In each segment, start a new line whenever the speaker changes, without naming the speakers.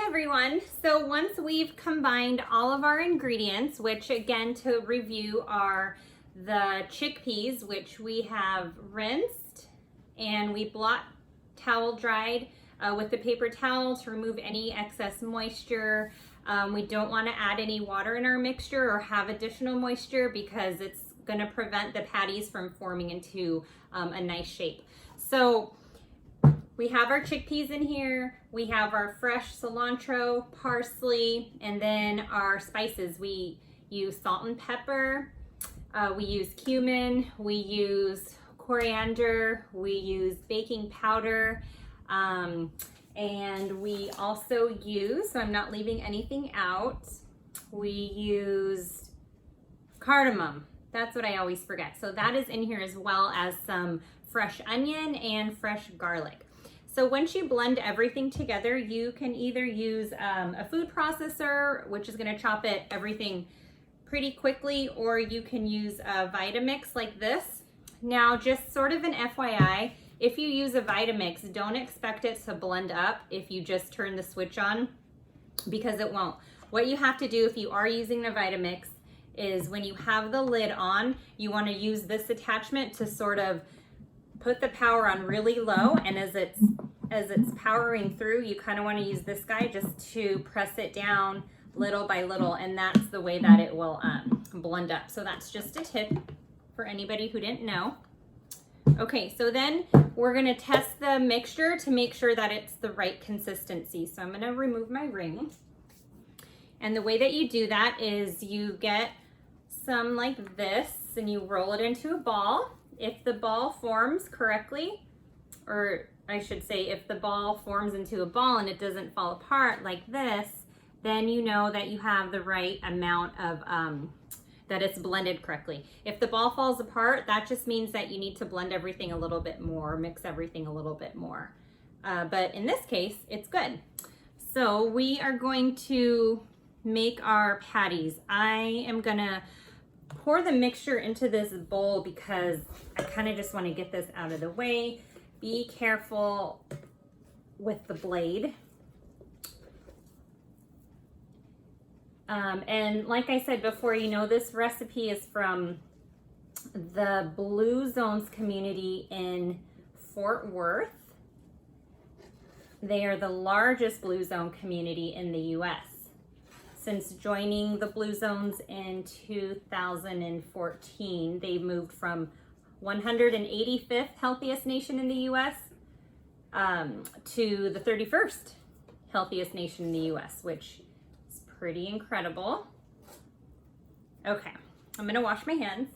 Hi everyone. So once we've combined all of our ingredients, which again to review are the chickpeas, which we have rinsed and we blot towel dried with the paper towel to remove any excess moisture. We don't want to add any water in our mixture or have additional moisture because it's going to prevent the patties from forming into a nice shape. So we have our chickpeas in here, we have our fresh cilantro, parsley, and then our spices. We use salt and pepper, we use cumin, we use coriander, we use baking powder, and we also use, so I'm not leaving anything out, we used cardamom. That's what I always forget. So that is in here as well as some fresh onion and fresh garlic. So once you blend everything together, you can either use a food processor, which is gonna chop everything pretty quickly, or you can use a Vitamix like this. Now, just sort of an FYI, if you use a Vitamix, don't expect it to blend up if you just turn the switch on, because it won't. What you have to do if you are using the Vitamix is when you have the lid on, you wanna use this attachment to sort of put the power on really low, and as it's powering through, you kind of want to use this guy just to press it down little by little, and that's the way that it will blend up. So that's just a tip for anybody who didn't know. Okay, so then we're going to test the mixture to make sure that it's the right consistency. So I'm going to remove my ring. And the way that you do that is you get some like this and you roll it into a ball. If the ball forms correctly, or I should say if the ball forms into a ball and it doesn't fall apart like this, then you know that you have the right amount of, that it's blended correctly. If the ball falls apart, that just means that you need to blend everything a little bit more, mix everything a little bit more. But in this case, it's good. So we are going to make our patties. I am gonna pour the mixture into this bowl because I kind of just want to get this out of the way. Be careful with the blade. And like I said before, you know, this recipe is from the Blue Zones community in Fort Worth. They are the largest Blue Zone community in the US. Since joining the Blue Zones in 2014, they moved from 185th healthiest nation in the US to the 31st healthiest nation in the US, which is pretty incredible. Okay, I'm gonna wash my hands.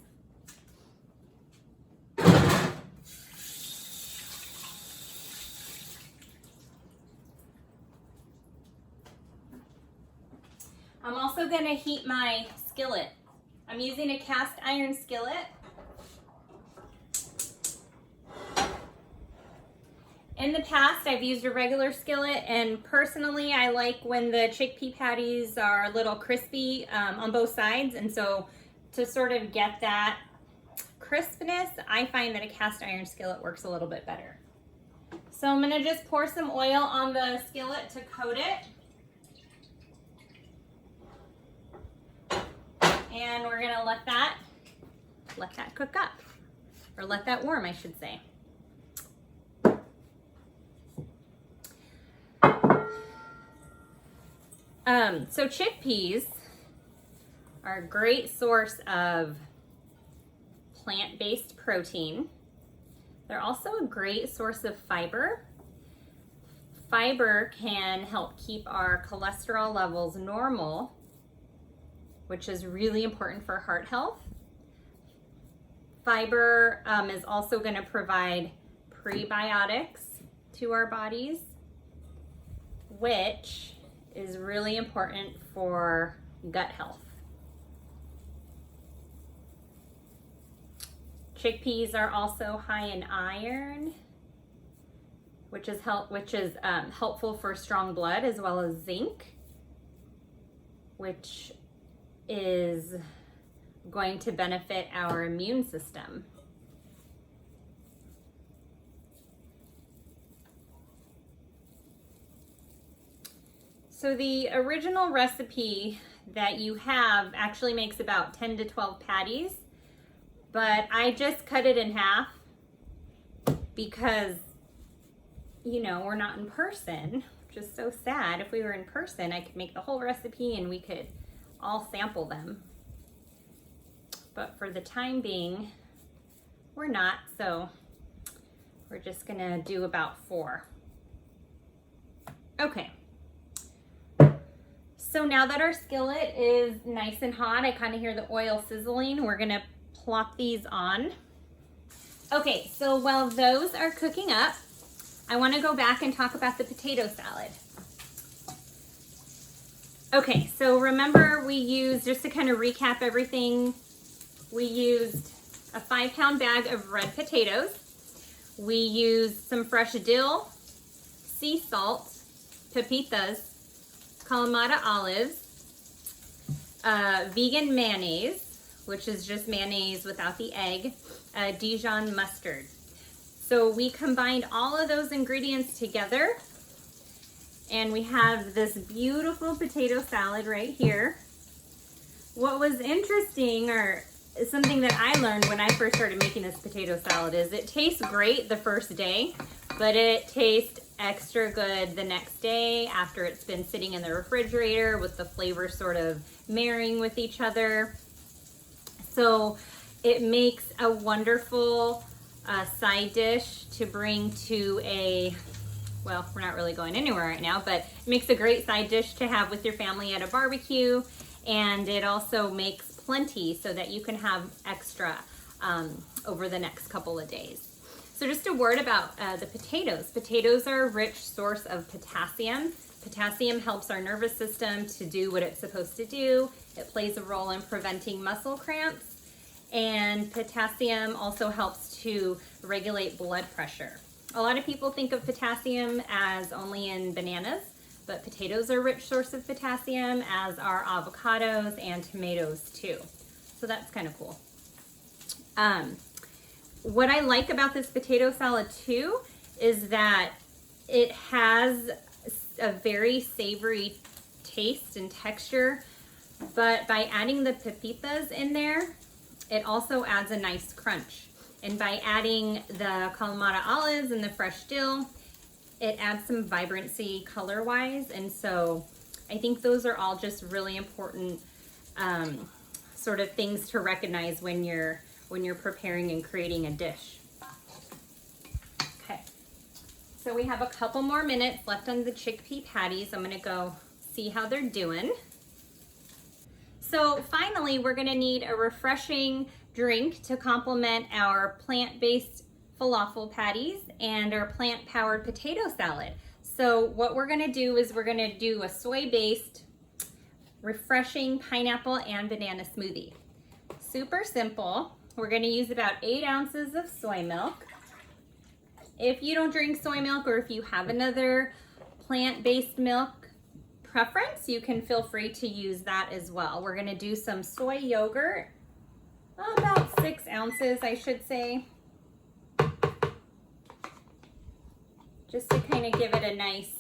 I'm also gonna heat my skillet. I'm using a cast iron skillet. In the past, I've used a regular skillet, and personally, I like when the chickpea patties are a little crispy on both sides, and so to sort of get that crispness, I find that a cast iron skillet works a little bit better. So I'm gonna just pour some oil on the skillet to coat it. And we're gonna let that cook up, or let that warm, I should say. So chickpeas are a great source of plant-based protein. They're also a great source of fiber. Fiber can help keep our cholesterol levels normal, which is really important for heart health. Fiber is also going to provide prebiotics to our bodies, which is really important for gut health. Chickpeas are also high in iron, which is helpful for strong blood, as well as zinc, which is going to benefit our immune system. So the original recipe that you have actually makes about 10 to 12 patties, but I just cut it in half because, you know, we're not in person, which is so sad. If we were in person, I could make the whole recipe and we could all sample them. But for the time being, we're not, so we're just gonna do about 4. Okay. So now that our skillet is nice and hot, I kind of hear the oil sizzling. We're gonna plop these on. Okay, so while those are cooking up, I wanna go back and talk about the potato salad. Okay, so remember we used, just to kind of recap everything, we used a 5-pound bag of red potatoes. We used some fresh dill, sea salt, pepitas, Kalamata olives, vegan mayonnaise, which is just mayonnaise without the egg, Dijon mustard. So we combined all of those ingredients together and we have this beautiful potato salad right here. What was interesting, or something that I learned when I first started making this potato salad, is it tastes great the first day, but it tastes extra good the next day after it's been sitting in the refrigerator with the flavors sort of marrying with each other. So it makes a wonderful side dish to bring to a, well, we're not really going anywhere right now, but it makes a great side dish to have with your family at a barbecue. And it also makes plenty so that you can have extra over the next couple of days. So just a word about the potatoes. Potatoes are a rich source of potassium. Potassium helps our nervous system to do what it's supposed to do. It plays a role in preventing muscle cramps. And potassium also helps to regulate blood pressure. A lot of people think of potassium as only in bananas, but potatoes are a rich source of potassium, as are avocados and tomatoes too. So that's kind of cool. What I like about this potato salad too is that it has a very savory taste and texture, but by adding the pepitas in there, it also adds a nice crunch. And by adding the Kalamata olives and the fresh dill, it adds some vibrancy color-wise. And so I think those are all just really important sort of things to recognize when you're preparing and creating a dish. Okay, so we have a couple more minutes left on the chickpea patties. I'm gonna go see how they're doing. So finally, we're gonna need a refreshing drink to complement our plant-based falafel patties and our plant-powered potato salad. So what we're gonna do is we're gonna do a soy-based, refreshing pineapple and banana smoothie. Super simple. We're gonna use about 8 ounces of soy milk. If you don't drink soy milk, or if you have another plant-based milk preference, you can feel free to use that as well. We're gonna do some soy yogurt, about 6 ounces, I should say, just to kind of give it a nice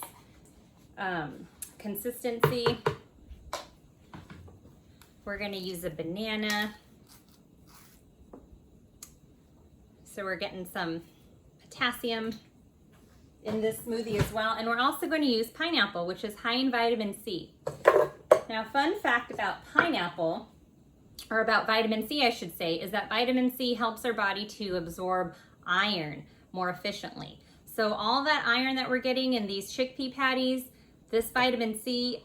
consistency. We're gonna use a banana. So we're getting some potassium in this smoothie as well. And we're also going to use pineapple, which is high in vitamin C. Now, fun fact about pineapple, or about vitamin C, I should say, is that vitamin C helps our body to absorb iron more efficiently. So all that iron that we're getting in these chickpea patties, this vitamin C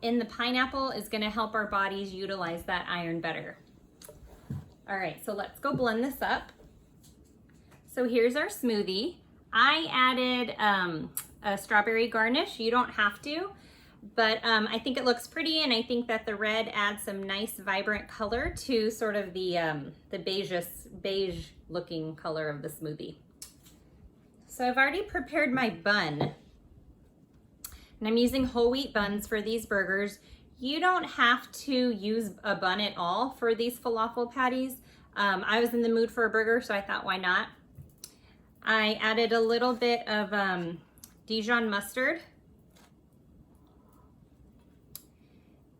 in the pineapple is going to help our bodies utilize that iron better. All right, so let's go blend this up. So here's our smoothie. I added a strawberry garnish. You don't have to, but I think it looks pretty, and I think that the red adds some nice vibrant color to sort of the beige looking color of the smoothie. So I've already prepared my bun, and I'm using whole wheat buns for these burgers. You don't have to use a bun at all for these falafel patties. I was in the mood for a burger, so I thought, why not? I added a little bit of Dijon mustard.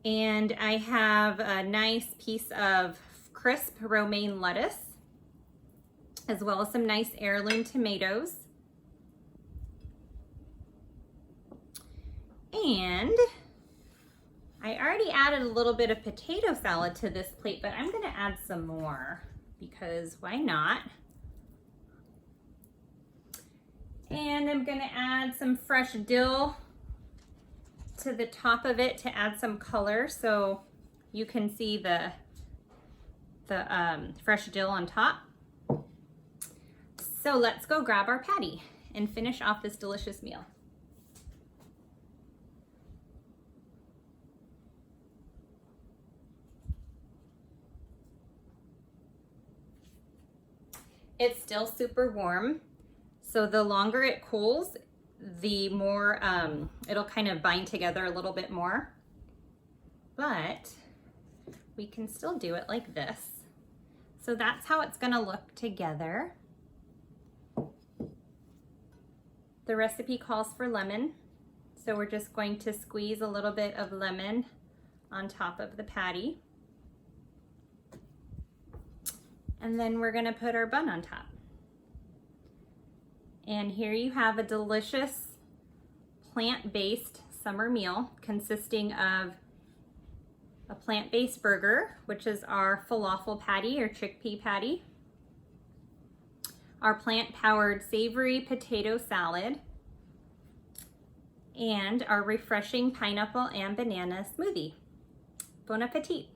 And I have a nice piece of crisp romaine lettuce, as well as some nice heirloom tomatoes. And I already added a little bit of potato salad to this plate, but I'm gonna add some more because why not? And I'm gonna add some fresh dill to the top of it to add some color, so you can see the fresh dill on top. So let's go grab our patty and finish off this delicious meal. It's still super warm, so the longer it cools, the more it'll kind of bind together a little bit more. But we can still do it like this. So that's how it's gonna look together. The recipe calls for lemon, so we're just going to squeeze a little bit of lemon on top of the patty. And then we're gonna put our bun on top. And here you have a delicious plant-based summer meal consisting of a plant-based burger, which is our falafel patty or chickpea patty, our plant-powered savory potato salad, and our refreshing pineapple and banana smoothie. Bon appetit!